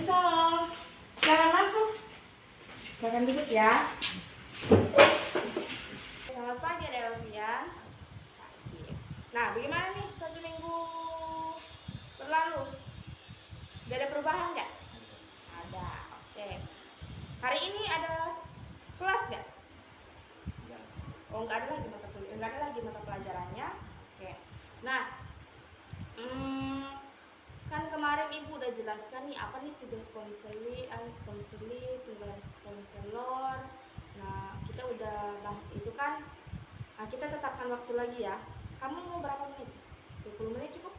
Waalaikumsalam. Silakan masuk. Silakan duduk ya. Selamat pagi Adek Alfian. Nah, bagaimana nih 1 minggu berlalu? Udah ada perubahan nggak? Ada. Oke. Hari ini ada kelas nggak? Oh, nggak ada lagi mata kuliah, nggak ada lagi mata pelajarannya. Oke. Nah, kan kemarin ibu udah jelaskan nih apa nih tugas konseli, tugas konselor. Nah, kita udah bahas itu kan. Nah, kita tetapkan waktu lagi ya. Kamu mau berapa menit? 20 menit cukup?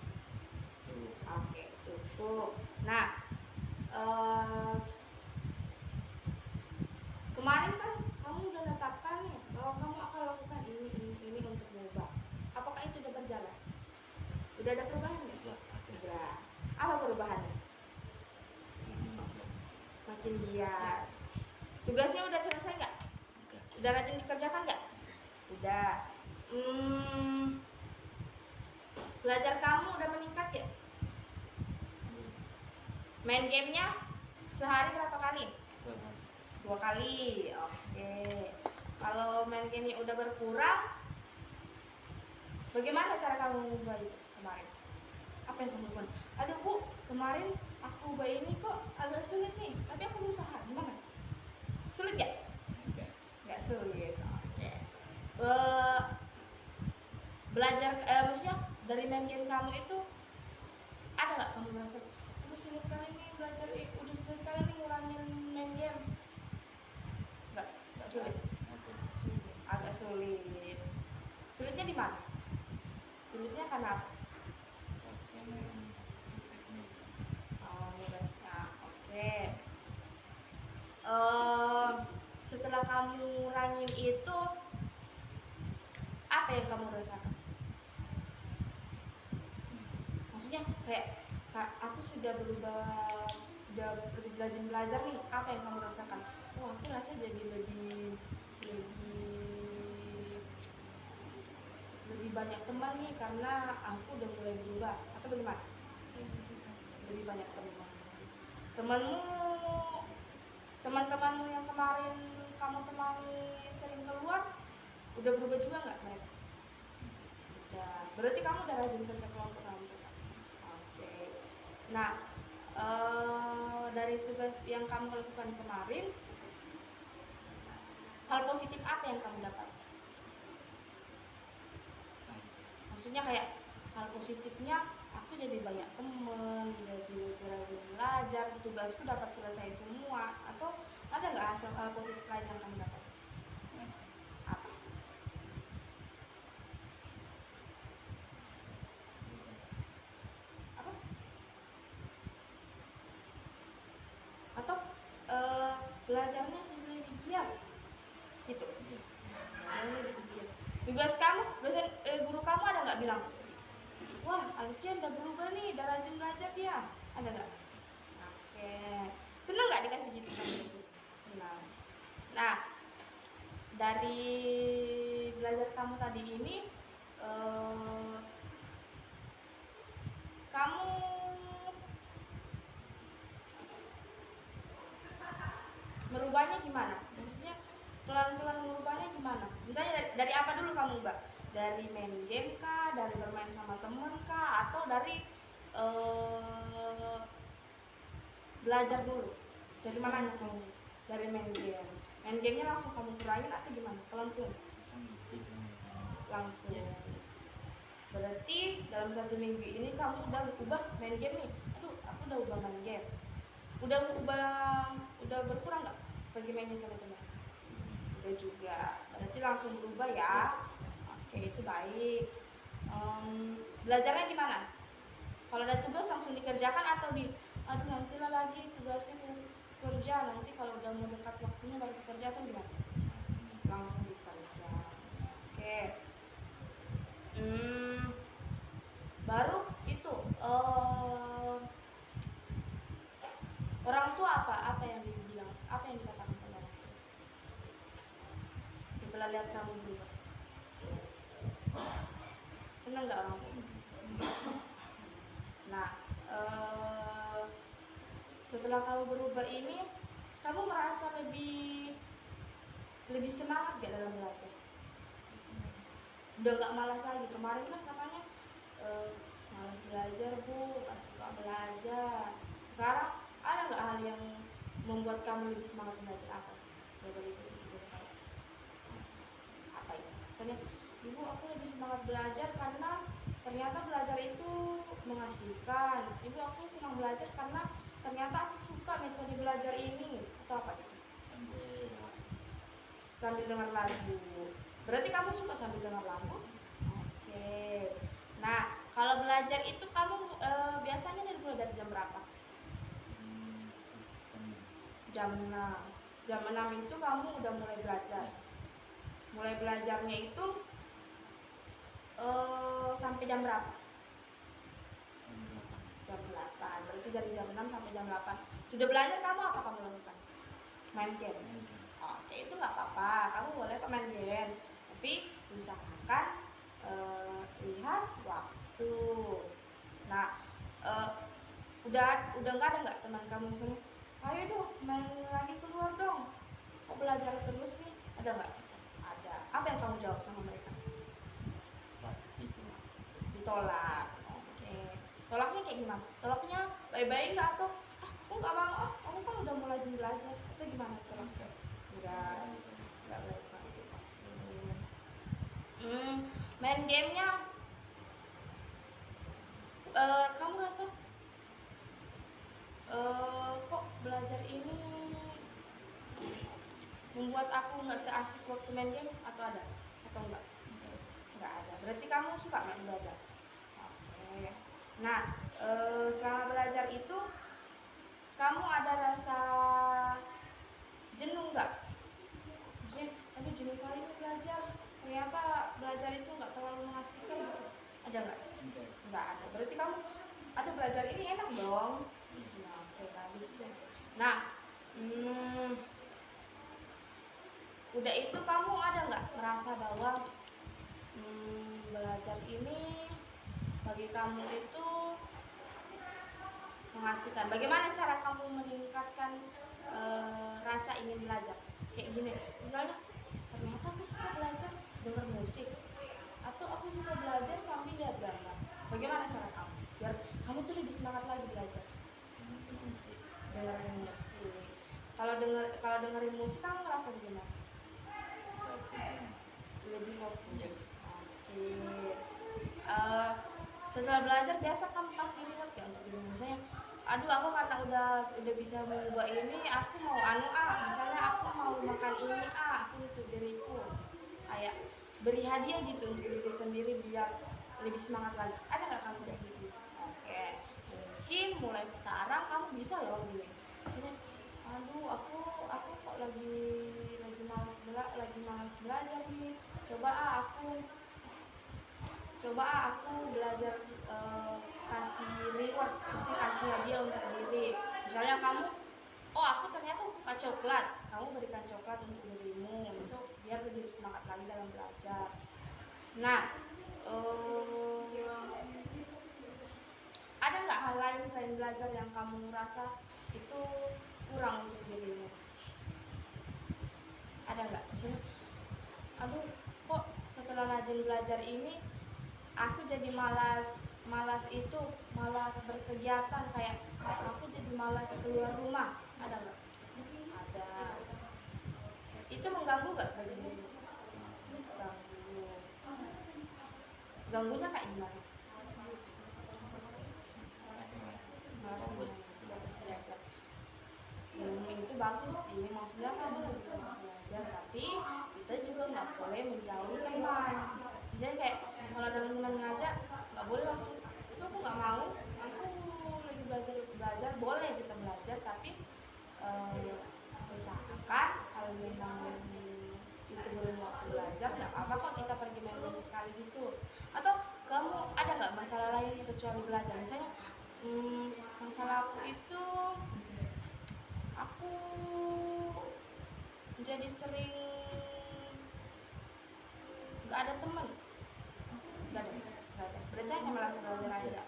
Oke, cukup. Nah, kemarin kan kamu udah tetapkan nih bahwa kamu akan lakukan ini untuk mengubah. Apakah itu udah berjalan? Udah ada perubahan nggak? Udah. Apa perubahannya? Makin giat. Tugasnya udah selesai nggak? Udah rajin dikerjakan nggak? Udah. Belajar kamu udah meningkat ya? Main gamenya sehari berapa kali? 2 kali. Oke. Kalau main gamenya udah berkurang, bagaimana cara kamu mengubah itu kemarin? Apa yang kamu lakukan? Aduh Bu, kemarin aku ubah ini kok agak sulit nih, tapi aku berusaha. Gimana? Sulit gak? Gak sulit. Oke. Belajar, maksudnya dari main game kamu itu ada nggak kamu merasa udah sulit kali nih belajar, udah sulit kali nih ngurangin main game? Nggak sulit. Agak sulit. Sulitnya di mana? Sulitnya karena apa? Oh, nugasnya. Oke. Setelah kamu ngurangin itu, apa yang kamu rasakan? Maksudnya kayak aku sudah berubah, udah belajar nih, apa yang kamu rasakan? Wah, aku rasa jadi lebih banyak teman nih karena aku udah mulai berubah, atau bagaimana? Lebih banyak teman. Teman-temanmu yang kemarin kamu temani sering keluar, udah berubah juga nggak mereka? Udah. Berarti kamu udah rajin kerja kelompok sama mereka. Oke. Nah, dari tugas yang kamu lakukan kemarin, hal positif apa yang kamu dapat? Maksudnya kayak hal positifnya, aku jadi banyak temen, jadi rajin belajar, tugasku dapat selesai semua. Atau ada nggak hal positif lain yang kamu dapat? Apa? Apa? Atau belajarnya jadi lebih giat? Gitu. Tugas kamu, guru kamu ada nggak bilang, wah Alfian udah berubah nih, udah rajin belajar dia? Ada nggak? Oke. Seneng nggak dikasih gitu sama ibu? Senang. Nah, dari belajar kamu tadi ini, kamu merubahnya gimana? Maksudnya pelan-pelan merubahnya gimana? Misalnya dari apa dulu kamu ubah? Dari main game kah? Dari bermain sama temen kah? Atau dari belajar dulu? Dari mananya kamu? Dari main game. Main gamenya langsung kamu kurangin atau gimana? Pelan-pelan? Langsung. Berarti dalam 1 minggu ini kamu udah ubah main game nih. Aduh, aku udah ubah main game. Udah berkurang nggak pergi mainnya sama teman? Udah juga. Berarti langsung berubah ya. Oke, itu baik. Belajarnya gimana? Kalau ada tugas langsung dikerjakan atau aduh nantilah lagi tugasnya kerja, nanti kalau udah mau dekat waktunya baru kerja atau gimana? Langsung dikerja. Oke. Baru itu orang tua apa yang dibilang, apa yang dikatakan sama orang tua setelah lihat kamu berubah? Seneng nggak orang tua? Nah, setelah kamu berubah ini, kamu merasa lebih semangat gak dalam belajar? Udah gak malas lagi. Kemarin kan katanya malas belajar bu, gak suka belajar. Sekarang ada gak hal yang membuat kamu lebih semangat belajar? Apa? Coba ibu tahu. Apa itu? Misalnya, ibu aku lebih semangat belajar karena ternyata belajar itu mengasihkan. Ibu aku senang belajar karena ternyata aku suka metode belajar ini. Atau apa itu? Sambil dengar lagu. Berarti kamu suka sambil dengar lagu? Oke. Nah, kalau belajar itu kamu biasanya dari jam berapa? Jam 6. Jam 6 itu kamu udah mulai belajar. Mulai belajarnya itu sampai jam berapa? Jam 8. Berarti dari jam 6 sampai jam 8. Sudah belajar kamu apa kamu lakukan? Main game. Oke, itu nggak apa-apa. Kamu boleh kok main game. Tapi usahakan lihat waktu. Nah, udah nggak ada nggak teman kamu misalnya, ayo dong main lagi keluar dong, kok belajar terus nih, ada nggak? Ada. Apa yang kamu jawab sama mereka? Ditolak. Oke. Tolaknya kayak gimana? Tolaknya baik-baik nggak atau aku nggak mau, aku kan udah mulai belajar, itu gimana tolaknya? Nggak baik. Main gamenya kamu rasa kok belajar ini membuat aku nggak seasik waktu main game atau ada? Atau enggak? Nggak ada. Berarti kamu suka main belajar? Oke. Nah, selama belajar itu kamu ada rasa jenuh nggak? Maksudnya, aduh jenuh kali ini belajar. Ternyata belajar itu nggak terlalu mengasihkan gitu. Ada nggak? Nggak ada. Berarti kamu ada belajar ini enak dong. Nah, oke, bagus deh. Nah, udah itu kamu ada nggak merasa bahwa belajar ini bagi kamu itu mengasihkan? Bagaimana cara kamu meningkatkan rasa ingin belajar? Kayak gini, misalnya ternyata aku suka belajar denger musik, atau aku suka belajar sambil lihat gambar. Bagaimana cara kamu biar kamu tuh lebih semangat lagi belajar? Dengerin musik. Kalau dengerin musik kamu ngerasa gimana? Lebih fokus. Oke. Setelah belajar biasa kamu pasti reward ya untuk diri. Misalnya, aduh aku karena udah bisa mengubah ini, aku mau misalnya aku mau makan ini aku untuk diriku, kayak beri hadiah gitu untuk diri sendiri biar lebih semangat lagi. Ada nggak kamu kayak gitu? Oke. Mungkin mulai sekarang kamu bisa loh gini. Misalnya, aduh aku kok lagi malas belajar nih. Coba aku belajar kasih reward, pasti kasih hadiah untuk diri. Misalnya kamu, aku ternyata suka coklat, kamu berikan coklat untuk dirimu untuk biar lebih semangat lagi dalam belajar. Nah, ada nggak hal lain selain belajar yang kamu rasa itu kurang untuk dirimu? Ada nggak? Misalnya, aduh kok setelah rajin belajar ini aku jadi malas berkegiatan, kayak aku jadi malas keluar rumah. Ada nggak? Ada. Itu mengganggu nggak bagi dirimu? Ganggunya kayak gimana? Bagus belajar. Ilmu itu bagus sih, maksudnya kamu juga harus belajar, tapi kita juga nggak boleh menjauhi teman. Misalnya kayak kalau ada teman ngajak, nggak boleh langsung, itu aku nggak mau, aku lagi belajar, boleh kita belajar, tapi usahakan kalau memang itu belum waktu belajar, nggak apa-apa kok kita pergi main game sekali gitu. Atau kamu ada nggak masalah lain kecuali belajar? Misalnya masalah aku itu, aku jadi sering nggak ada teman. Nggak ada. Berarti hanya malas belajar aja.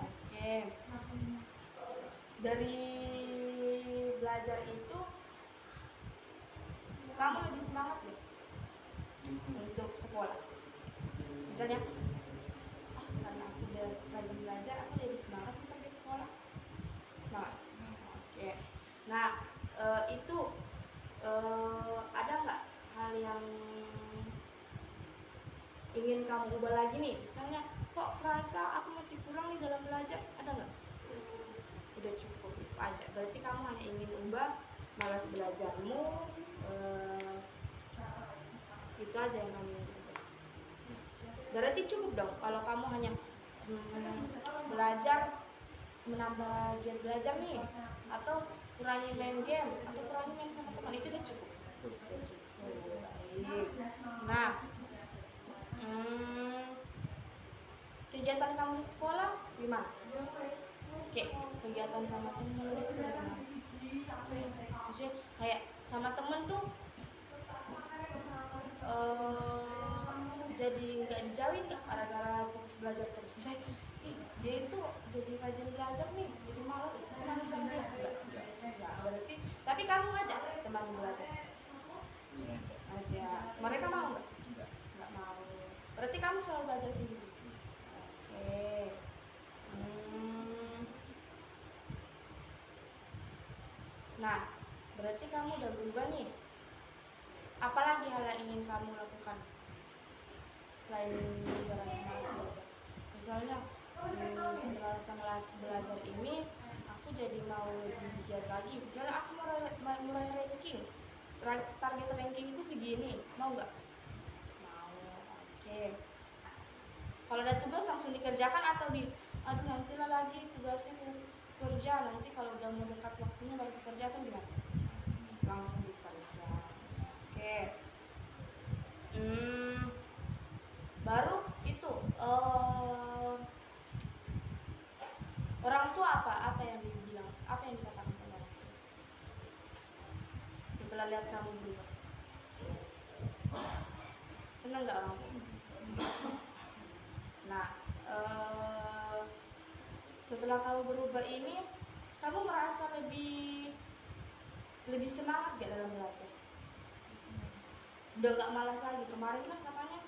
Oke. Dari belajar itu kamu lebih semangat ya untuk sekolah? Misalnya, karena aku udah rajin belajar, aku jadi semangat untuk pergi sekolah. Nah, oke. Nah, itu ada nggak hal yang ingin kamu ubah lagi nih? Misalnya, kok kerasa aku masih kurang nih dalam belajar? Ada nggak? Udah cukup itu aja. Berarti kamu hanya ingin ubah malas belajarmu. Itu aja yang kamu ingin ubah. Berarti cukup dong kalau kamu hanya belajar, menambah giat belajar nih, atau kurangi main game, atau kurangi main sama teman, itu udah cukup. Baik. Nah, kegiatan kamu di sekolah gimana? Oke, kegiatan sama temen itu gimana? Maksudnya kayak sama temen tuh jadi nggak dijauhin nggak gara-gara fokus belajar terus? Misalnya, dia itu jadi rajin belajar nih, jadi malas teman sama dia. Enggak, berarti. Tapi kamu ngajak teman belajar? Aja. Mereka mau nggak? Nggak mau. Berarti kamu selalu belajar sendiri. Oke. Nah, berarti kamu udah berubah nih. Apalagi hal yang ingin kamu lakukan selain berasa malas belajar? Misalnya, setelah malas belajar ini, aku jadi mau lebih giat lagi. Misalnya aku mulai ranking. Target rankingku segini, mau nggak? Mau. Oke. Kalau ada tugas langsung dikerjakan atau aduh nantilah lagi tugasnya kerja, nanti kalau udah mau dekat waktunya baru dikerjakan gimana? Langsung dikerja. Oke. Baru itu orang tua apa yang dibilang, apa yang dikatakan sama orang tua setelah lihat kamu berubah? Seneng nggak orang tua? Nah, setelah kamu berubah ini, kamu merasa lebih semangat gak dalam belajar? Udah gak malas lagi? Kemarin kan katanya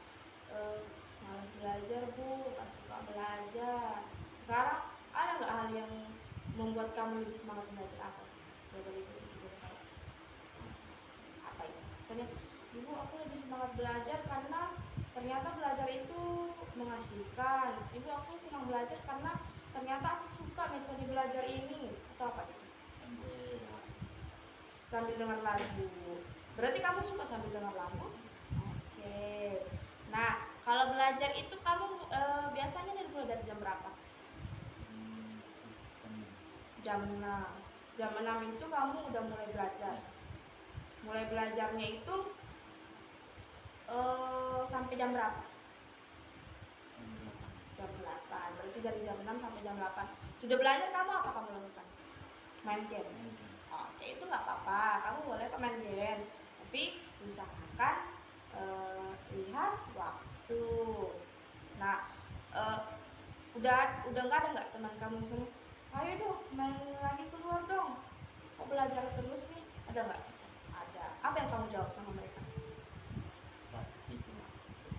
malas belajar bu, gak suka belajar. Sekarang ada gak hal yang membuat kamu lebih semangat belajar? Apa? Apa itu? Misalnya, ibu aku lebih semangat belajar karena ternyata belajar itu mengasihkan. Ibu aku senang belajar karena ternyata aku suka metode belajar ini. Atau apa itu? Sambil dengar lagu. Berarti kamu suka sambil dengar lagu? Oke. Nah, kalau belajar itu kamu biasanya dari jam berapa? Jam 6. Jam 6 itu kamu udah mulai belajar. Mulai belajarnya itu sampai jam berapa? Jam 8. Berarti dari jam 6 sampai jam 8. Sudah belajar, kamu apa kamu lakukan? Main game. Oke, itu nggak apa-apa. Kamu boleh main game. Tapi usahakan lihat waktu. Nah, udah nggak ada nggak teman kamu misalnya, ayo dong main lagi keluar dong, kok belajar terus nih? Ada nggak? Ada. Apa yang kamu jawab sama mereka?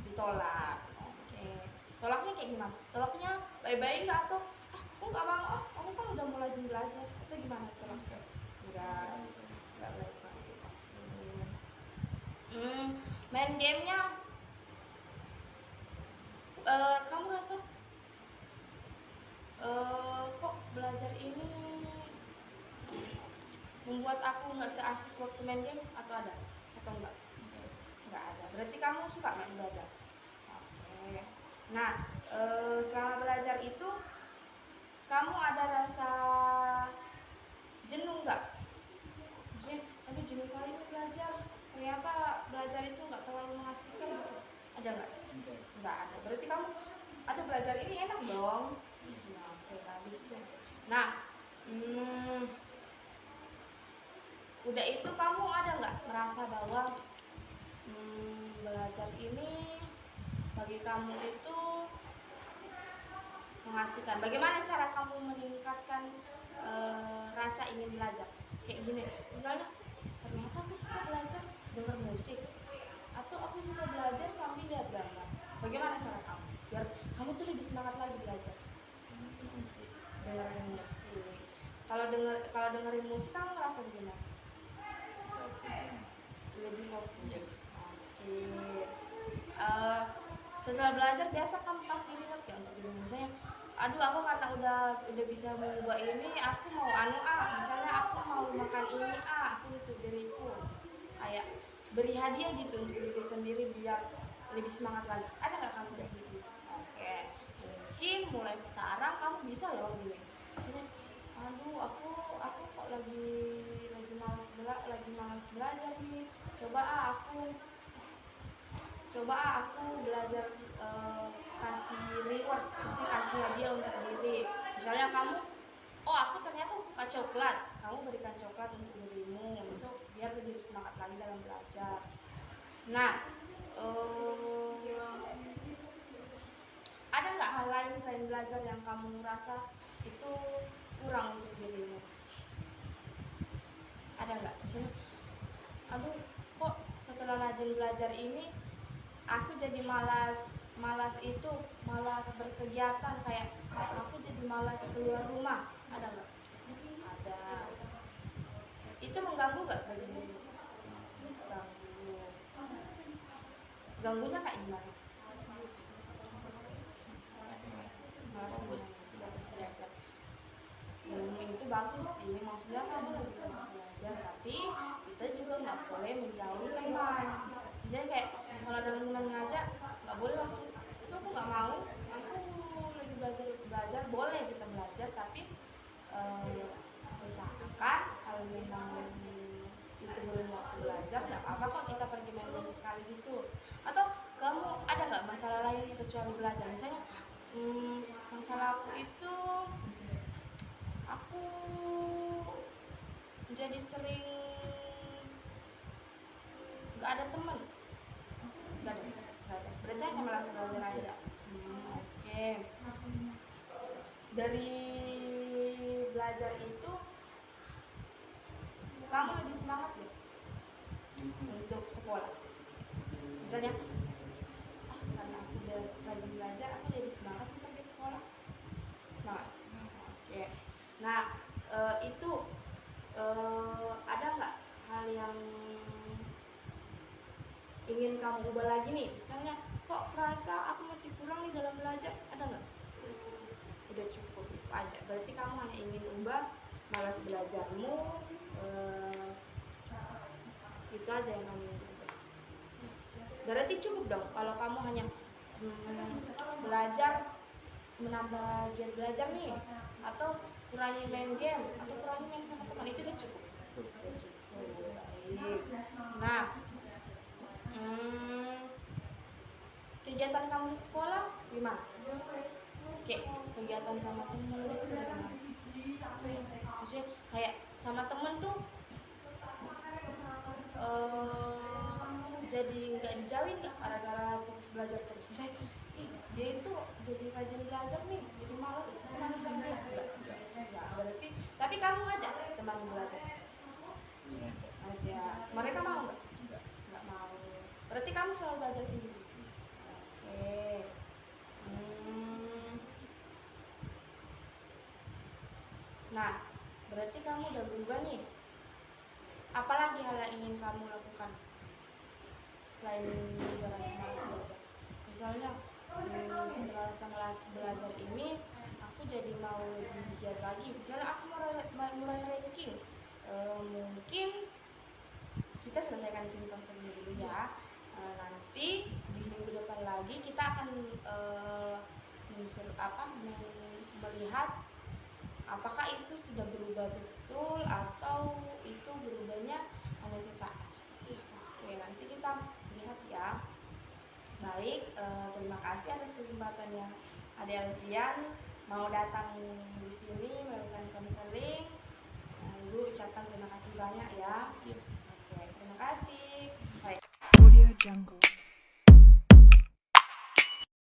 Ditolak. Oke. Tolaknya kayak gimana? Tolaknya baik-baik nggak atau aku nggak mau, aku kan udah mulai belajar, atau gimana tolaknya? Nggak baik-baik. Main gamenya kamu rasa kok belajar ini membuat aku nggak seasik waktu main game, atau ada? Atau enggak? Nggak ada. Berarti kamu suka main belajar? Oke. Nah, selama belajar itu kamu ada rasa jenuh nggak? Maksudnya, aduh jenuh kali ini belajar, ternyata belajar itu nggak terlalu mengasihkan gitu. Ada nggak? Nggak ada. Berarti kamu ada belajar ini enak dong. Nah, oke, habis tuh. Nah, udah itu kamu ada nggak merasa bahwa belajar ini bagi kamu itu mengasihkan. Bagaimana cara kamu meningkatkan rasa ingin belajar? Kayak gini, misalnya ternyata aku suka belajar denger musik, atau aku suka belajar sambil lihat gambar. Bagaimana cara kamu biar kamu tuh lebih semangat lagi belajar? Dengerin musik. Kalau dengerin musik kamu ngerasa gimana? Lebih fokus. Oke. Setelah belajar biasa kamu pasti reward ya untuk diri. Misalnya, aduh aku karena udah bisa mengubah ini, aku mau misalnya aku mau makan ini aku untuk diriku, kayak beri hadiah gitu untuk diri sendiri biar lebih semangat lagi. Ada nggak kamu gitu? Oke. Mungkin mulai sekarang kamu bisa loh gini. Misalnya, aduh aku kok lagi malas belajar nih. Coba aku belajar kasih reward, kasih hadiah untuk diri. Misalnya kamu, aku ternyata suka coklat, kamu berikan coklat untuk dirimu untuk biar lebih semangat lagi dalam belajar. Nah, ada nggak hal lain selain belajar yang kamu rasa itu kurang untuk dirimu? Ada nggak? Misalnya, aduh kok setelah rajin belajar ini aku jadi malas berkegiatan, kayak aku jadi malas keluar rumah. Ada nggak? Ada. Itu mengganggu nggak bagi diri? Ganggunya kayak gimana? Malas belajar. Ilmu itu bagus sih, maksudnya kamu juga harus belajar, tapi kita juga nggak boleh menjauhi teman. Misalnya kayak kalau ada teman ngajak, nggak boleh langsung, aku nggak mau, aku lagi belajar, boleh kita belajar, tapi usahakan kalau memang itu belum waktu belajar, nggak apa-apa kok kita pergi main game sekali gitu. Atau kamu ada nggak masalah lain kecuali belajar? Misalnya masalah aku itu, aku jadi sering nggak ada teman. Nggak ada. Berarti hanya malas belajar aja. Oke. Dari belajar itu kamu lebih semangat ya untuk sekolah. Misalnya, karena aku udah rajin belajar, aku jadi semangat untuk pergi sekolah. Nah, oke. Nah, itu ada nggak hal yang ingin kamu ubah lagi nih? Misalnya, kok kerasa aku masih kurang nih dalam belajar? Ada nggak? Udah cukup, itu aja. Berarti kamu hanya ingin ubah malas belajarmu, itu aja yang kamu ingin ubah. Berarti cukup dong kalau kamu hanya belajar, menambah giat belajar nih, atau kurangi main game, atau kurangi main sama teman, itu udah cukup. Nah, kegiatan kamu di sekolah gimana? Oke, kegiatan sama temen itu gimana? Maksudnya kayak sama temen tuh jadi nggak dijauhin nggak gara-gara fokus belajar terus? Misalnya, dia itu jadi rajin belajar nih, jadi malas teman sama dia. Enggak, berarti. Tapi kamu ngajak teman belajar? Ngajak. Mereka mau nggak? Nggak mau. Berarti kamu selalu belajar sendiri. Oke. Nah, berarti kamu udah berubah nih. Apalagi hal yang ingin kamu lakukan selain berasa malas belajar? Misalnya, setelah malas belajar ini, aku jadi mau lebih giat lagi. Misalnya aku mulai ranking. Mungkin kita selesaikan di sini konsepnya dulu ya. Nanti di minggu depan lagi kita akan melihat apakah itu sudah berubah betul atau itu berubahnya hanya sesaat. Oke, nanti kita lihat ya. Baik, terima kasih atas kesempatannya Adik Alfian mau datang di sini melakukan konseling. Ibu ucapkan terima kasih banyak ya. Oke, terima kasih. Baik. Audio Jungle.